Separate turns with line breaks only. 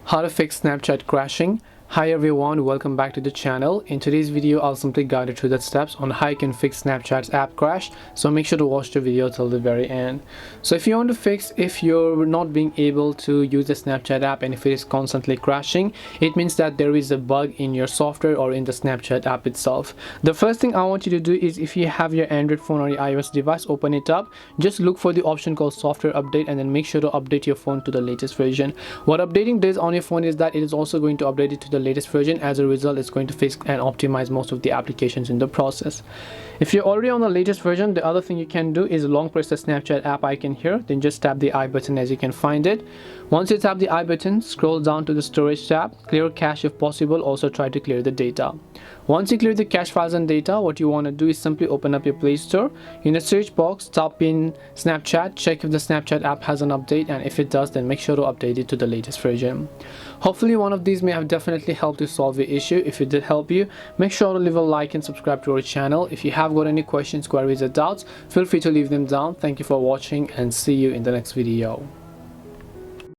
How to fix Snapchat crashing. Hi everyone, welcome back to the channel. In today's video I'll simply guide you through the steps on how you can fix Snapchat's app crash, so make sure to watch the video till the very end. So if you want to fix if you're not being able to use the Snapchat app and if it is constantly crashing, it means that there is a bug in your software or in the Snapchat app itself. The first thing I want you to do is, if you have your Android phone or your iOS device, open it up, just look for the option called software update and then make sure to update your phone to the latest version. What updating does on your phone is that it is also going to update it to the latest version. As a result, it's going to fix and optimize most of the applications in the process. If you're already on the latest version, the other thing you can do is long press the Snapchat app icon here, then just tap the I button as you can find it. Once you tap the I button, scroll down to the storage tab, clear cache if possible, also try to clear the data. Once you clear the cache files and data, what you want to do is simply open up your Play Store. In the search box, type in Snapchat, check if the Snapchat app has an update, and if it does, then make sure to update it to the latest version. Hopefully one of these may have definitely helped you solve the issue. If it did help you, make sure to leave a like and subscribe to our channel. If you have got any questions, queries or doubts, feel free to leave them down. Thank you for watching and see you in the next video.